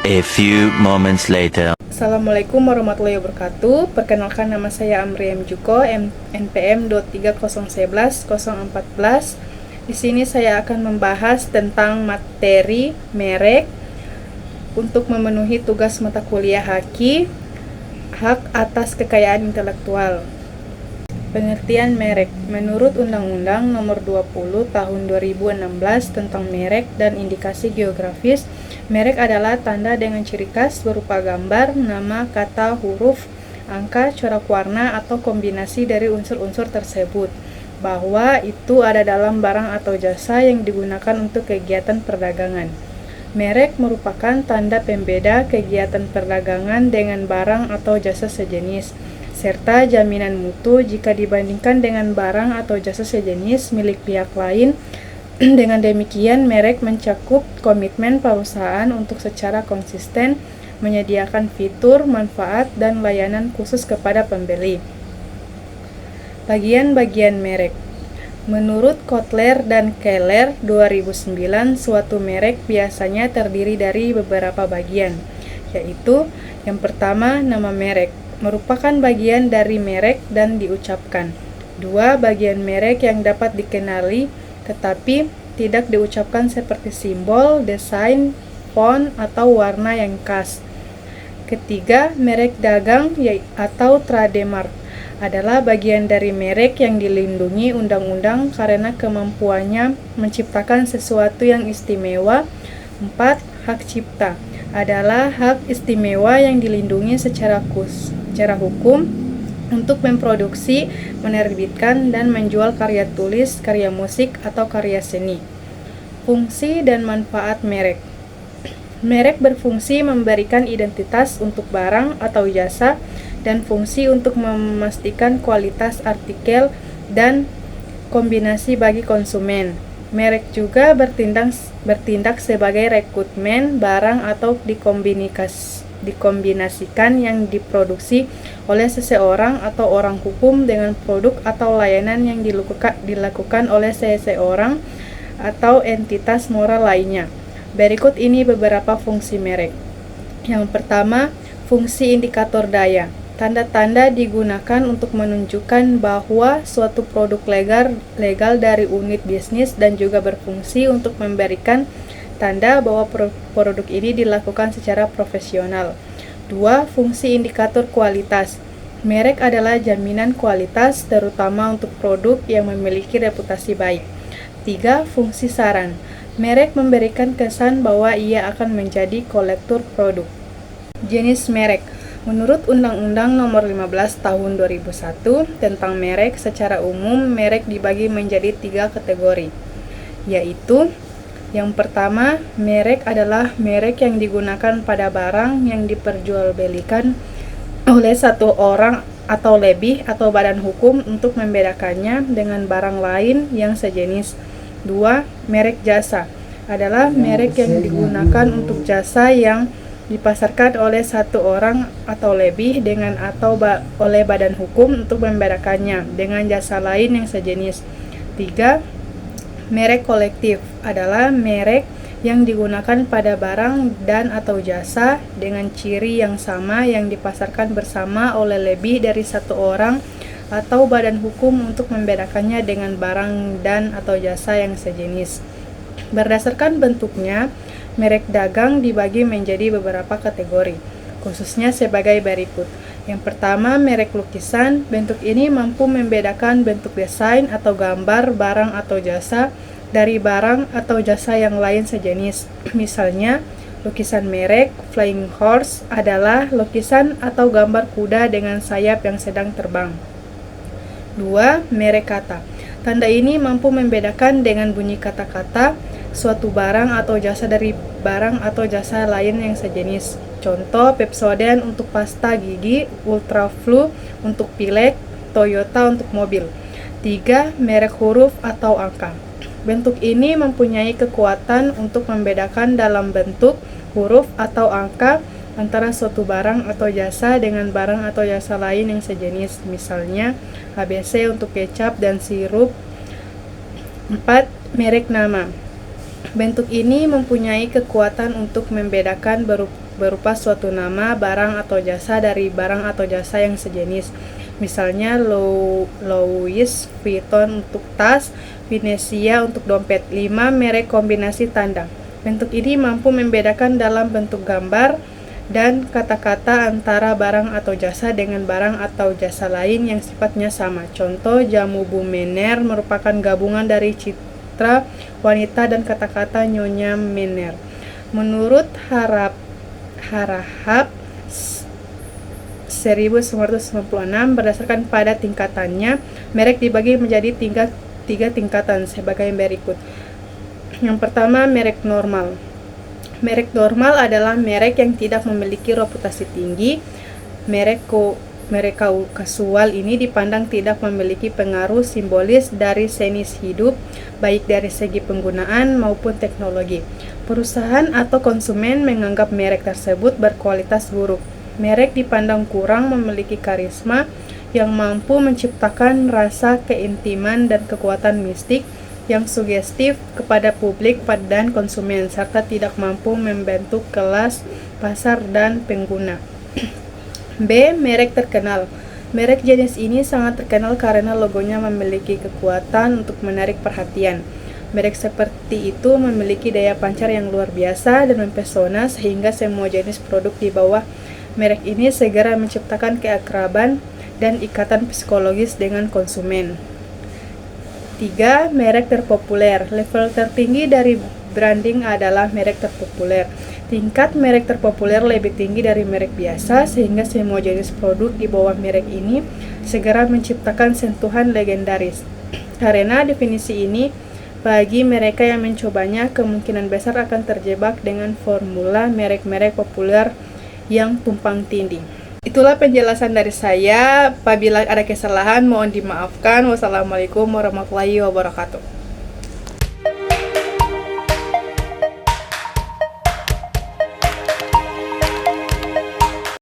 A few moments later. Assalamualaikum warahmatullahi wabarakatuh. Perkenalkan, nama saya Amri M. Juko, NPM 23011-014. Di sini saya akan membahas tentang materi merek untuk memenuhi tugas mata kuliah hak atas kekayaan intelektual. Pengertian merek. Menurut Undang-Undang Nomor 20 Tahun 2016 tentang merek dan indikasi geografis, merek adalah tanda dengan ciri khas berupa gambar, nama, kata, huruf, angka, corak warna, atau kombinasi dari unsur-unsur tersebut, bahwa itu ada dalam barang atau jasa yang digunakan untuk kegiatan perdagangan. Merek merupakan tanda pembeda kegiatan perdagangan dengan barang atau jasa sejenis, serta jaminan mutu jika dibandingkan dengan barang atau jasa sejenis milik pihak lain. Dengan demikian, merek mencakup komitmen perusahaan untuk secara konsisten menyediakan fitur, manfaat, dan layanan khusus kepada pembeli. Bagian-bagian merek. Menurut Kotler dan Keller 2009, suatu merek biasanya terdiri dari beberapa bagian, yaitu yang pertama, nama merek, merupakan bagian dari merek dan diucapkan. 2. Bagian merek yang dapat dikenali tetapi tidak diucapkan seperti simbol, desain, font, atau warna yang khas. Ketiga, merek dagang atau trademark adalah bagian dari merek yang dilindungi undang-undang karena kemampuannya menciptakan sesuatu yang istimewa. 4. Hak cipta adalah hak istimewa yang dilindungi secara hukum untuk memproduksi, menerbitkan, dan menjual karya tulis, karya musik, atau karya seni. Fungsi dan manfaat merek. Merek berfungsi memberikan identitas untuk barang atau jasa dan fungsi untuk memastikan kualitas artikel dan kombinasi bagi konsumen. Merek juga bertindak sebagai rekrutmen barang atau dikombinasikan yang diproduksi oleh seseorang atau orang hukum dengan produk atau layanan yang dilakukan oleh seseorang atau entitas moral lainnya. Berikut ini beberapa fungsi merek. Yang pertama, fungsi indikator daya. Tanda-tanda digunakan untuk menunjukkan bahwa suatu produk legal dari unit bisnis dan juga berfungsi untuk memberikan tanda bahwa produk ini dilakukan secara profesional. 2. Fungsi indikator kualitas. Merek adalah jaminan kualitas terutama untuk produk yang memiliki reputasi baik. 3. Fungsi saran. Merek memberikan kesan bahwa ia akan menjadi kolektor produk. Jenis merek. Menurut Undang-Undang Nomor 15 Tahun 2001 tentang merek, secara umum merek dibagi menjadi 3 kategori, yaitu yang pertama, merek adalah merek yang digunakan pada barang yang diperjualbelikan oleh satu orang atau lebih atau badan hukum untuk membedakannya dengan barang lain yang sejenis. 2. Merek jasa adalah merek yang digunakan untuk jasa yang dipasarkan oleh satu orang atau lebih dengan atau oleh badan hukum untuk membedakannya dengan jasa lain yang sejenis. 3. Merek kolektif adalah merek yang digunakan pada barang dan atau jasa dengan ciri yang sama yang dipasarkan bersama oleh lebih dari satu orang atau badan hukum untuk membedakannya dengan barang dan atau jasa yang sejenis. Berdasarkan bentuknya, merek dagang dibagi menjadi beberapa kategori, khususnya sebagai berikut. Yang pertama, merek lukisan. Bentuk ini mampu membedakan bentuk desain atau gambar barang atau jasa dari barang atau jasa yang lain sejenis. Misalnya, lukisan merek Flying Horse adalah lukisan atau gambar kuda dengan sayap yang sedang terbang. 2. Merek kata. Tanda ini mampu membedakan dengan bunyi kata-kata suatu barang atau jasa dari barang atau jasa lain yang sejenis. Contoh, Pepsodent untuk pasta gigi, Ultraflu untuk pilek, Toyota untuk mobil. 3. Merek huruf atau angka. Bentuk ini mempunyai kekuatan untuk membedakan dalam bentuk, huruf, atau angka antara suatu barang atau jasa dengan barang atau jasa lain yang sejenis. Misalnya, ABC untuk kecap dan sirup. 4. Merek nama. Bentuk ini mempunyai kekuatan untuk membedakan berupa suatu nama, barang atau jasa dari barang atau jasa yang sejenis. Misalnya Louis Vuitton untuk tas, Venezia untuk dompet. 5. Merek kombinasi tanda. Bentuk ini mampu membedakan dalam bentuk gambar dan kata-kata antara barang atau jasa dengan barang atau jasa lain yang sifatnya sama. Contoh, jamu Bu Mener merupakan gabungan dari citra wanita dan kata-kata Nyonya Mener. Menurut Harahap 1996, berdasarkan pada tingkatannya, merek dibagi menjadi tiga tingkatan sebagai berikut. Yang pertama, merek normal. Merek normal adalah merek yang tidak memiliki reputasi tinggi. Merek kasual ini dipandang tidak memiliki pengaruh simbolis dari senis hidup, baik dari segi penggunaan maupun teknologi. Perusahaan atau konsumen menganggap merek tersebut berkualitas buruk. Merek dipandang kurang memiliki karisma yang mampu menciptakan rasa keintiman dan kekuatan mistik yang sugestif kepada publik dan konsumen, serta tidak mampu membentuk kelas pasar dan pengguna. B. Merek terkenal. Merek jenis ini sangat terkenal karena logonya memiliki kekuatan untuk menarik perhatian. Merek seperti itu memiliki daya pancar yang luar biasa dan mempesona sehingga semua jenis produk di bawah merek ini segera menciptakan keakraban dan ikatan psikologis dengan konsumen. 3. Merek terpopuler. Level tertinggi dari branding adalah merek terpopuler. Tingkat merek terpopuler lebih tinggi dari merek biasa, sehingga semua jenis produk di bawah merek ini segera menciptakan sentuhan legendaris. Karena definisi ini, bagi mereka yang mencobanya, kemungkinan besar akan terjebak dengan formula merek-merek populer yang tumpang tindih. Itulah penjelasan dari saya. Apabila ada kesalahan, mohon dimaafkan. Wassalamualaikum warahmatullahi wabarakatuh.